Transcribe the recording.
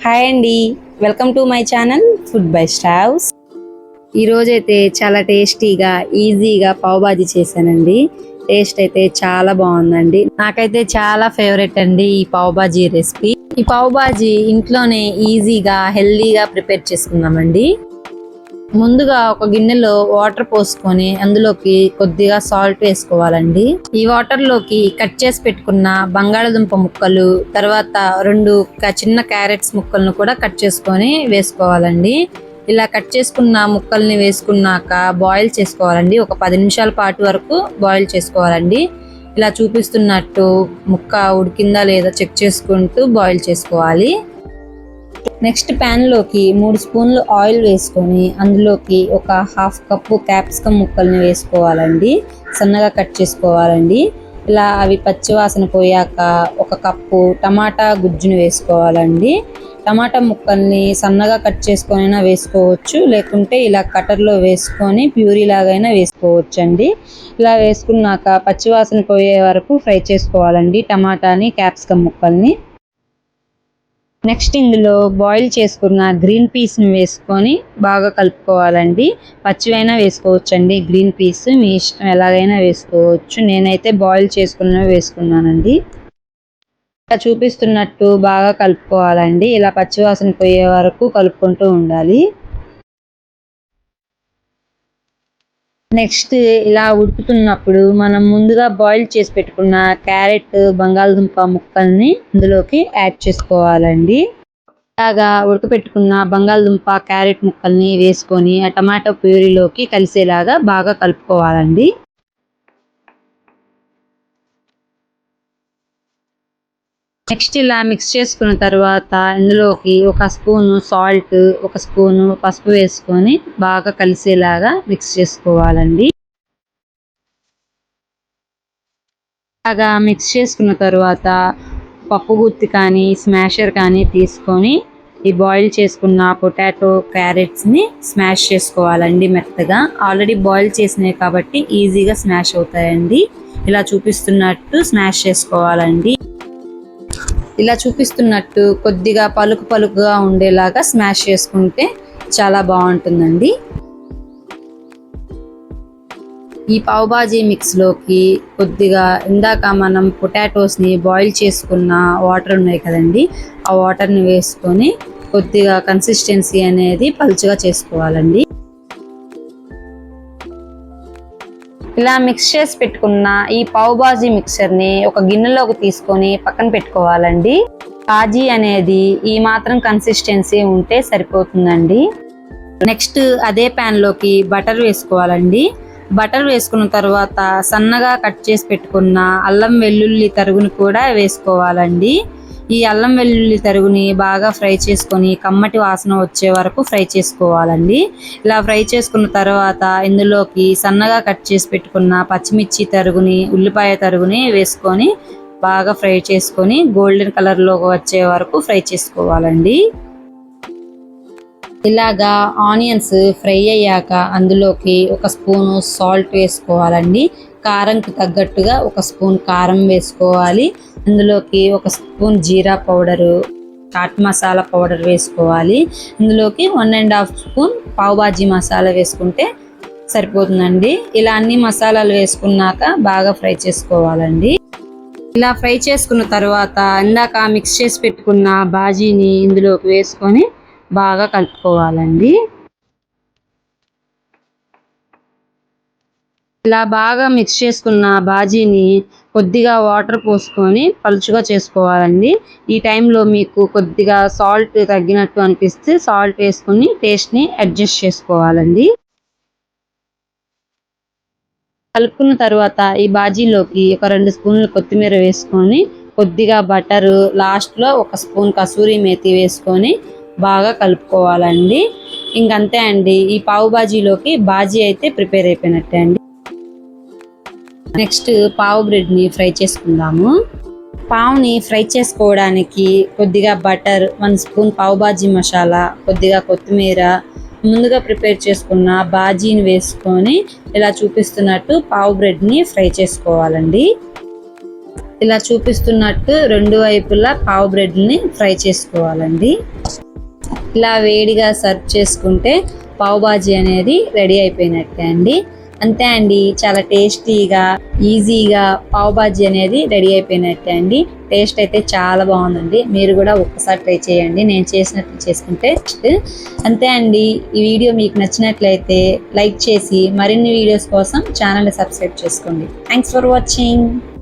Hi అండి, welcome to my channel food by స్టావ్స్. ఈరోజైతే చాలా టేస్టీగా ఈజీగా పావ్ బాజీ చేశానండి. టేస్ట్ అయితే చాలా బాగుందండి. నాకైతే చాలా ఫేవరెట్ అండి ఈ పావ్ బాజీ రెసిపీ. ఈ పావ్ బాజీ ఇంట్లోనే ఈజీగా హెల్దీగా ప్రిపేర్ చేసుకుందామండి. ముందుగా ఒక గిన్నెలో వాటర్ పోసుకొని అందులోకి కొద్దిగా సాల్ట్ వేసుకోవాలండి. ఈ వాటర్ లోకి కట్ చేసి పెట్టుకున్న బంగాళదుంప ముక్కలు, తర్వాత 2 చిన్న క్యారెట్స్ ముక్కలను కూడా కట్ చేసుకొని వేసుకోవాలండి. ఇలా కట్ చేసుకున్న ముక్కల్ని వేసుకున్నాక బాయిల్ చేసుకోవాలండి. ఒక 10 నిమిషాల పాటు వరకు బాయిల్ చేసుకోవాలండి. ఇలా చూపిస్తున్నట్టు ముక్క ఉడికిందా లేదా చెక్ చేసుకుంటూ బాయిల్ చేసుకోవాలి. నెక్స్ట్ ప్యాన్ లోకి 3 స్పూన్లు ఆయిల్ వేసుకొని అందులోకి ఒక 1/2 కప్పు క్యాప్సికమ్ ముక్కల్ని వేసుకోవాలండి. సన్నగా కట్ చేసుకోవాలండి. ఇలా అవి పచ్చివాసన పోయాక 1 కప్పు టమాటా గుజ్జును వేసుకోవాలండి. టమాటా ముక్కల్ని సన్నగా కట్ చేసుకొనైనా వేసుకోవచ్చు, లేకుంటే ఇలా కటర్లో వేసుకొని ప్యూరీ లాగైనా వేసుకోవచ్చు అండి. ఇలా వేసుకున్నాక పచ్చివాసన పోయే వరకు ఫ్రై చేసుకోవాలండి టమాటాని, క్యాప్సికమ్ ముక్కల్ని. నెక్స్ట్ ఇందులో బాయిల్ చేసుకున్న గ్రీన్ పీస్ని వేసుకొని బాగా కలుపుకోవాలండి. పచ్చివైనా వేసుకోవచ్చండి, గ్రీన్ పీస్ మీ ఇష్టం, ఎలాగైనా వేసుకోవచ్చు. నేనైతే బాయిల్ చేసుకున్నవి వేసుకున్నానండి. ఇలా చూపిస్తున్నట్టు బాగా కలుపుకోవాలండి. ఇలా పచ్చివాసన పోయే వరకు కలుపుకుంటూ ఉండాలి. నెక్స్ట్ ఇలా ఉడుకుతున్నప్పుడు మనం ముందుగా బాయిల్ చేసి పెట్టుకున్న క్యారెట్, బంగాళదుంప ముక్కల్ని ఇందులోకి యాడ్ చేసుకోవాలండి. ఇలాగా ఉడకపెట్టుకున్న బంగాళదుంప, క్యారెట్ ముక్కల్ని వేసుకొని ఆ టమాటో ప్యూరీలోకి కలిసేలాగా బాగా కలుపుకోవాలండి. నెక్స్ట్ ఇలా మిక్స్ చేసుకున్న తర్వాత ఇందులోకి 1 స్పూను సాల్ట్, 1 స్పూను పసుపు వేసుకొని బాగా కలిసేలాగా మిక్స్ చేసుకోవాలండి. బాగా మిక్స్ చేసుకున్న తర్వాత పప్పు గుత్తి కానీ స్మాషర్ కానీ తీసుకొని ఈ బాయిల్ చేసుకున్న పొటాటో, క్యారెట్స్ని స్మాష్ చేసుకోవాలండి మెత్తగా. ఆల్రెడీ బాయిల్ చేసినాయి కాబట్టి ఈజీగా స్మాష్ అవుతాయండి. ఇలా చూపిస్తున్నట్టు స్మాష్ చేసుకోవాలండి. ఇలా చూపిస్తున్నట్టు కొద్దిగా పలుకుగా ఉండేలాగా స్మాష్ చేసుకుంటే చాలా బాగుంటుందండి. ఈ పావ్ బాజీ మిక్స్లోకి కొద్దిగా ఇందాక మనం పొటాటోస్ని బాయిల్ చేసుకున్న వాటర్ ఉన్నాయి కదండి, ఆ వాటర్ని వేసుకొని కొద్దిగా కన్సిస్టెన్సీ అనేది పలుచగా చేసుకోవాలండి. ఇలా మిక్స్ చేసి పెట్టుకున్న ఈ పావ్ బాజీ మిక్చర్ని ఒక గిన్నెలోకి తీసుకొని పక్కన పెట్టుకోవాలండి. బాజీ అనేది ఈ మాత్రం కన్సిస్టెన్సీ ఉంటే సరిపోతుందండి. నెక్స్ట్ అదే ప్యాన్లోకి బటర్ వేసుకోవాలండి. బటర్ వేసుకున్న తర్వాత సన్నగా కట్ చేసి పెట్టుకున్న అల్లం వెల్లుల్లి తరుగుని కూడా వేసుకోవాలండి. ఈ అల్లం వెల్లుల్లి తరుగుని బాగా ఫ్రై చేసుకొని కమ్మటి వాసన వచ్చే వరకు ఫ్రై చేసుకోవాలండి. ఇలా ఫ్రై చేసుకున్న తర్వాత ఇందులోకి సన్నగా కట్ చేసి పెట్టుకున్న పచ్చిమిర్చి తరుగుని, ఉల్లిపాయ తరుగుని వేసుకొని బాగా ఫ్రై చేసుకొని గోల్డెన్ కలర్లోకి వచ్చే వరకు ఫ్రై చేసుకోవాలండి. ఇలాగా ఆనియన్స్ ఫ్రై అయ్యాక అందులోకి 1 స్పూను సాల్ట్ వేసుకోవాలండి. కారంకి తగ్గట్టుగా 1 స్పూన్ కారం వేసుకోవాలి. ఇందులోకి 1 స్పూన్ జీరా పౌడరు, చాట్ మసాలా పౌడర్ వేసుకోవాలి. ఇందులోకి 1.5 స్పూన్ పావ్ బాజీ మసాలా వేసుకుంటే సరిపోతుందండి. ఇలా అన్ని మసాలాలు వేసుకున్నాక బాగా ఫ్రై చేసుకోవాలండి. ఇలా ఫ్రై చేసుకున్న తర్వాత ఇందాక మిక్స్ చేసి పెట్టుకున్న బాజీని ఇందులోకి వేసుకొని బాగా కలుపుకోవాలండి. ఇలా బాగా మిక్స్ చేసుకున్న బాజీని కొద్దిగా వాటర్ పోసుకొని పలుచుగా చేసుకోవాలండి. ఈ టైంలో మీకు కొద్దిగా సాల్ట్ తగ్గినట్టు అనిపిస్తే సాల్ట్ వేసుకొని టేస్ట్ని అడ్జస్ట్ చేసుకోవాలండి. కలుపుకున్న తర్వాత ఈ బాజీలోకి ఒక 2 స్పూన్లు కొత్తిమీర వేసుకొని కొద్దిగా బటరు, లాస్ట్లో 1 స్పూన్ కసూరి మేతి వేసుకొని బాగా కలుపుకోవాలండి. ఇంకంతే అండి, ఈ పావు బాజీలోకి బాజీ అయితే ప్రిపేర్ అయిపోయినట్టే అండి. నెక్స్ట్ పావు బ్రెడ్ని ఫ్రై చేసుకుందాము. పావుని ఫ్రై చేసుకోవడానికి కొద్దిగా బటర్, 1 స్పూన్ పావు బాజీ మసాలా, కొద్దిగా కొత్తిమీర, ముందుగా ప్రిపేర్ చేసుకున్న బాజీని వేసుకొని ఇలా చూపిస్తున్నట్టు పావు బ్రెడ్ని ఫ్రై చేసుకోవాలండి. ఇలా చూపిస్తున్నట్టు రెండు వైపులా పావు బ్రెడ్ని ఫ్రై చేసుకోవాలండి. ఇలా వేడిగా సర్వ్ చేసుకుంటే పావు బాజీ అనేది రెడీ అయిపోయినట్టే అండి. అంతే అండి, చాలా టేస్టీగా ఈజీగా పావు బాజీ అనేది రెడీ అయిపోయినట్టే అండి. టేస్ట్ అయితే చాలా బాగుందండి. మీరు కూడా ఒక్కసారి ట్రై చేయండి, నేను చేసినట్లు చేసుకుంటే. అంతే అండి, ఈ వీడియో మీకు నచ్చినట్లయితే లైక్ చేసి మరిన్ని వీడియోస్ కోసం ఛానల్ని సబ్స్క్రైబ్ చేసుకోండి. Thanks for watching.